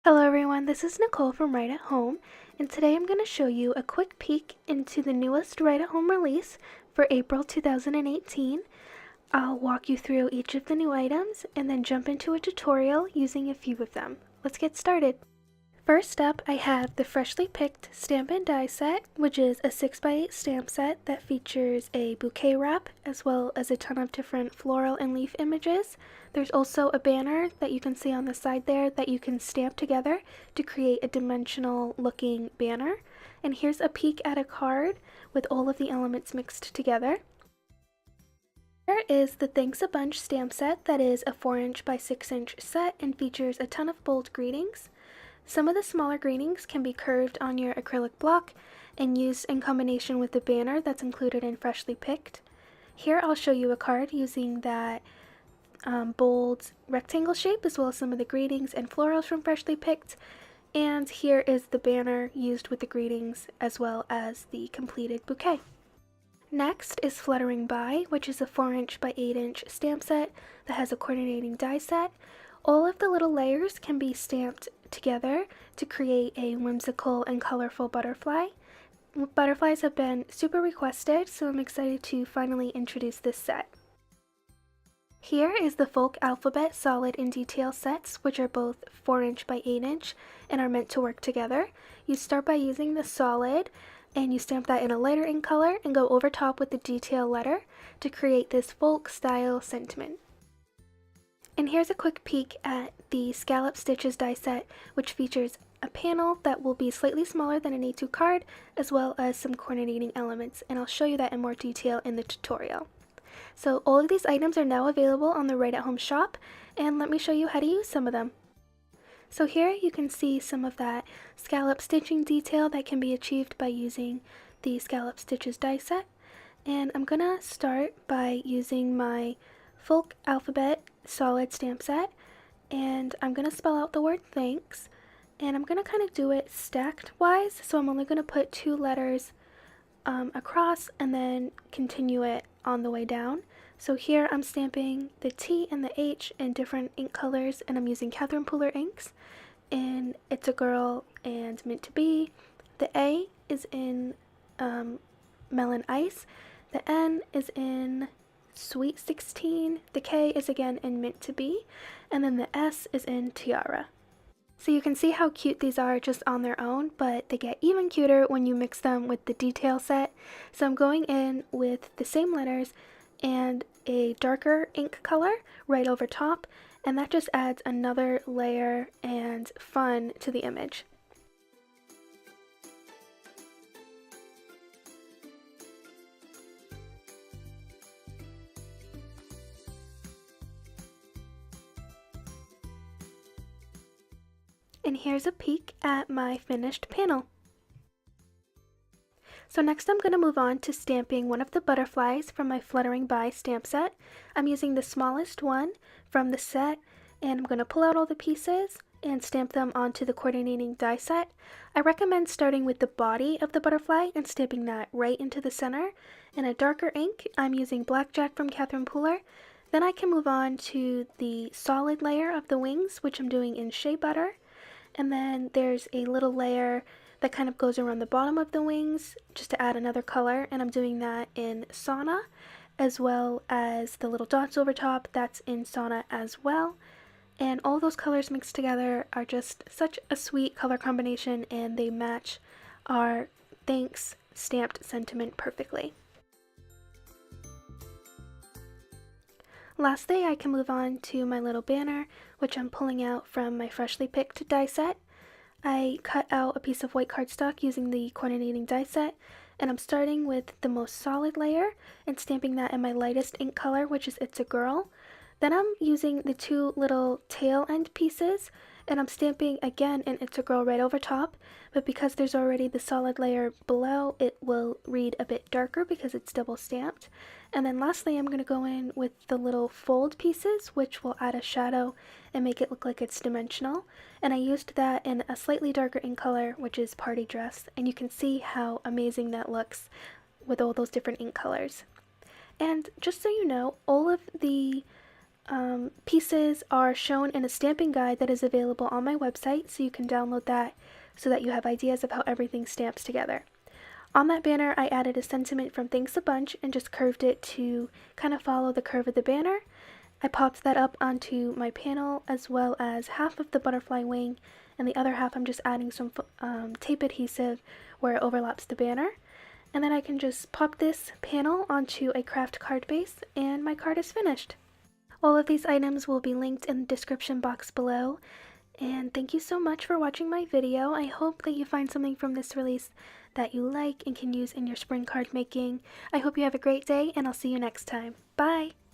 Hello everyone, this is Nicole from Write at Home, and today I'm going to show you a quick peek into the newest Write at Home release for April 2018. I'll walk you through each of the new items and then jump into a tutorial using a few of them. Let's get started. First up, I have the Freshly Picked Stamp and Die set, which is a 6x8 stamp set that features a bouquet wrap as well as a ton of different floral and leaf images. There's also a banner that you can see on the side there that you can stamp together to create a dimensional looking banner. And here's a peek at a card with all of the elements mixed together. Here is the Thanks a Bunch stamp set that is a 4" by 6" set and features a ton of bold greetings. Some of the smaller greetings can be curved on your acrylic block and used in combination with the banner that's included in Freshly Picked. Here I'll show you a card using that bold rectangle shape as well as some of the greetings and florals from Freshly Picked. And here is the banner used with the greetings as well as the completed bouquet. Next is Fluttering By, which is a 4" by 8" stamp set that has a coordinating die set. All of the little layers can be stamped together to create a whimsical and colorful butterfly. Butterflies have been super requested, so I'm excited to finally introduce this set. Here is the Folk Alphabet Solid and Detail sets, which are both 4" by 8" and are meant to work together. You start by using the solid and you stamp that in a lighter ink color and go over top with the detail letter to create this folk style sentiment. And here's a quick peek at the Scallop Stitches die set, which features a panel that will be slightly smaller than an A2 card, as well as some coordinating elements, and I'll show you that in more detail in the tutorial. So all of these items are now available on the Write at Home shop, and let me show you how to use some of them. So here you can see some of that scallop stitching detail that can be achieved by using the Scallop Stitches die set, and I'm gonna start by using my Folk Alphabet Solid stamp set, and I'm gonna spell out the word thanks, and I'm gonna kind of do it stacked wise, so I'm only gonna put 2 letters across and then continue it on the way down. So here I'm stamping the T and the H in different ink colors, and I'm using Catherine Pooler inks in It's a Girl and Meant to Be. The A is in Melon Ice, the N is in Sweet 16, the K is again in Meant to Be, and then the S is in Tiara. So you can see how cute these are just on their own, but they get even cuter when you mix them with the detail set. So I'm going in with the same letters and a darker ink color right over top, and that just adds another layer and fun to the image. And here's a peek at my finished panel. So next I'm going to move on to stamping one of the butterflies from my Fluttering By stamp set. I'm using the smallest one from the set, and I'm going to pull out all the pieces and stamp them onto the coordinating die set. I recommend starting with the body of the butterfly and stamping that right into the center. In a darker ink, I'm using Blackjack from Catherine Pooler. Then I can move on to the solid layer of the wings, which I'm doing in Shea Butter. And then there's a little layer that kind of goes around the bottom of the wings just to add another color, and I'm doing that in Sauna, as well as the little dots over top, that's in Sauna as well. And all those colors mixed together are just such a sweet color combination, and they match our thanks stamped sentiment perfectly. Lastly, I can move on to my little banner, which I'm pulling out from my Freshly Picked die set. I cut out a piece of white cardstock using the coordinating die set, and I'm starting with the most solid layer and stamping that in my lightest ink color, which is It's a Girl. Then I'm using the 2 little tail end pieces, and I'm stamping again in It's a Girl right over top, but because there's already the solid layer below, it will read a bit darker because it's double stamped. And then lastly, I'm going to go in with the little fold pieces, which will add a shadow and make it look like it's dimensional. And I used that in a slightly darker ink color, which is Party Dress, and you can see how amazing that looks with all those different ink colors. And just so you know, all of the pieces are shown in a stamping guide that is available on my website, so you can download that so that you have ideas of how everything stamps together. On that banner, I added a sentiment from Thanks a Bunch and just curved it to kind of follow the curve of the banner. I popped that up onto my panel, as well as half of the butterfly wing, and the other half I'm just adding some tape adhesive where it overlaps the banner. And then I can just pop this panel onto a craft card base, and my card is finished. All of these items will be linked in the description box below. And thank you so much for watching my video. I hope that you find something from this release that you like and can use in your spring card making. I hope you have a great day, and I'll see you next time. Bye!